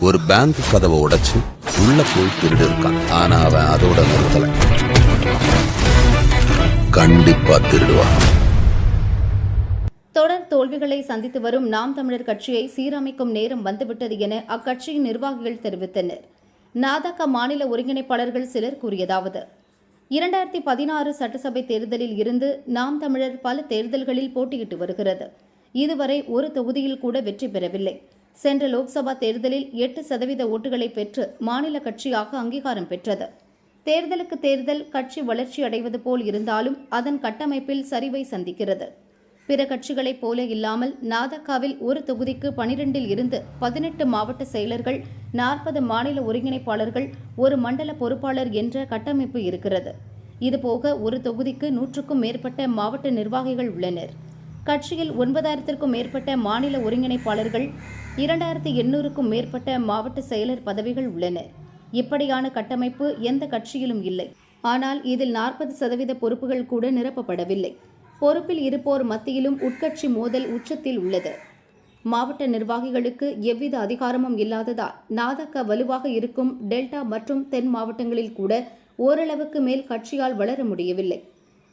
ஒரு பேங்க் கதவை உடைச்சு உள்ள போய் திருடி இருக்கான். ஆனா அவன் அதோட நிறுத்தல, கண்டிப்பா திருடுவான். தொடர் தோல்விகளை சந்தித்து வரும் நாம் தமிழர் கட்சியை சீரமைக்கும் நேரம் வந்துவிட்டது என அக்கட்சியின் நிர்வாகிகள் தெரிவித்தனர். நாதக மாநில ஒருங்கிணைப்பாளர்கள் சிலர் கூறியதாவது: 2016 சட்டசபை தேர்தலில் இருந்து நாம் தமிழர் பல தேர்தல்களில் போட்டியிட்டு வருகிறது. இதுவரை ஒரு தொகுதியில் கூட வெற்றி பெறவில்லை. சென்ற லோக்சபா தேர்தலில் 8% ஓட்டுகளை பெற்று மாநில கட்சியாக அங்கீகாரம் பெற்றது. தேர்தலுக்கு தேர்தல் கட்சி வளர்ச்சி அடைவது போல் இருந்தாலும் அதன் கட்டமைப்பில் சரிவை சந்திக்கிறது. பிற கட்சிகளைப் போல இல்லாமல் நாதகாவில் ஒரு தொகுதிக்கு 12 இருந்து 18 மாவட்ட செயலர்கள், 40 மாநில ஒருங்கிணைப்பாளர்கள், ஒரு மண்டல பொறுப்பாளர் என்ற கட்டமைப்பு இருக்கிறது. இதுபோக ஒரு தொகுதிக்கு 100க்கும் மேற்பட்ட மாவட்ட நிர்வாகிகள் உள்ளனர். கட்சியில் 9000க்கும் மேற்பட்ட மாநில ஒருங்கிணைப்பாளர்கள், 2800க்கும் மேற்பட்ட மாவட்ட செயலர் பதவிகள் உள்ளன. இப்படியான கட்டமைப்பு எந்த கட்சியிலும் இல்லை. ஆனால் இதில் 40% பொறுப்புகள் கூட நிரப்பப்படவில்லை. பொறுப்பில் இருப்போர் மத்தியிலும் உட்கட்சி மோதல் உச்சத்தில் உள்ளது. மாவட்ட நிர்வாகிகளுக்கு எவ்வித அதிகாரமும் இல்லாததால் நாதக வலுவாக இருக்கும் டெல்டா மற்றும் தென் மாவட்டங்களில் கூட ஓரளவுக்கு மேல் கட்சியால் வளர முடியவில்லை.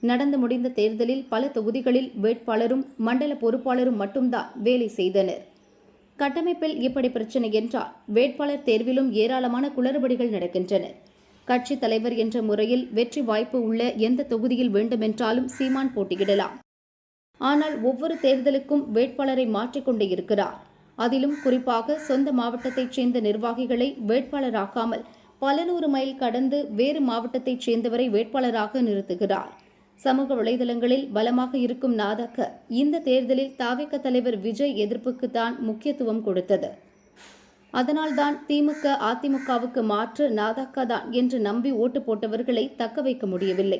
நடந்து முடிந்த தேர்தலில் பல தொகுதிகளில் வேட்பாளரும் மண்டல பொறுப்பாளரும் மட்டும்தான் வேலை செய்தனர். கட்டமைப்பில் இப்படி பிரச்சனை என்றால் வேட்பாளர் தேர்விலும் ஏராளமான குளறுபடிகள் நடக்கின்றன. கட்சி தலைவர் என்ற முறையில் வெற்றி வாய்ப்பு உள்ள எந்த தொகுதியில் வேண்டுமென்றாலும் சீமான் போட்டியிடலாம். ஆனால் ஒவ்வொரு தேர்தலுக்கும் வேட்பாளரை மாற்றிக்கொண்டே இருக்கிறார். அதிலும் குறிப்பாக சொந்த மாவட்டத்தைச் சேர்ந்த நிர்வாகிகளை வேட்பாளராக்காமல் பல 100 மைல் கடந்து வேறு மாவட்டத்தைச் சேர்ந்தவரை வேட்பாளராக நிறுத்துகிறார். சமூக வலைதளங்களில் பலமாக இருக்கும் நாதக இந்த தேர்தலில் தாவேக தலைவர் விஜய் எதிர்ப்புக்கு தான் முக்கியத்துவம் கொடுத்தது. அதனால்தான் திமுக அதிமுகவுக்கு மாற்று நாதக தான் என்று நம்பி ஓட்டு போட்டவர்களை தக்க வைக்க முடியவில்லை.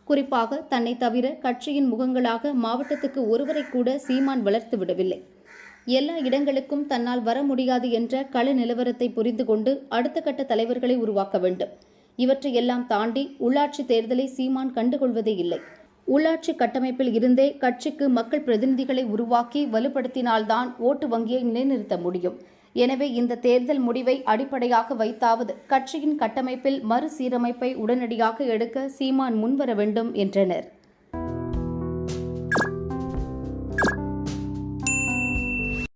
குறிப்பாக தன்னை தவிர கட்சியின் முகங்களாக மாவட்டத்துக்கு ஒருவரை கூட சீமான் வளர்த்து விடவில்லை. எல்லா இடங்களுக்கும் தன்னால் வர முடியாது என்ற கள நிலவரத்தை புரிந்து கொண்டு அடுத்த கட்ட தலைவர்களை உருவாக்க வேண்டும். இவற்றையெல்லாம் தாண்டி உள்ளாட்சி தேர்தலை சீமான் கண்டுகொள்வதே இல்லை. உள்ளாட்சி கட்டமைப்பில் இருந்தே கட்சிக்கு மக்கள் பிரதிநிதிகளை உருவாக்கி வலுப்படுத்தினால்தான் ஓட்டு வங்கியை நிலைநிறுத்த முடியும். எனவே இந்த தேர்தல் முடிவை அடிப்படையாக வைத்தாவது கட்சியின் கட்டமைப்பில் மறுசீரமைப்பை உடனடியாக எடுக்க சீமான் முன்வர வேண்டும் என்றனர்.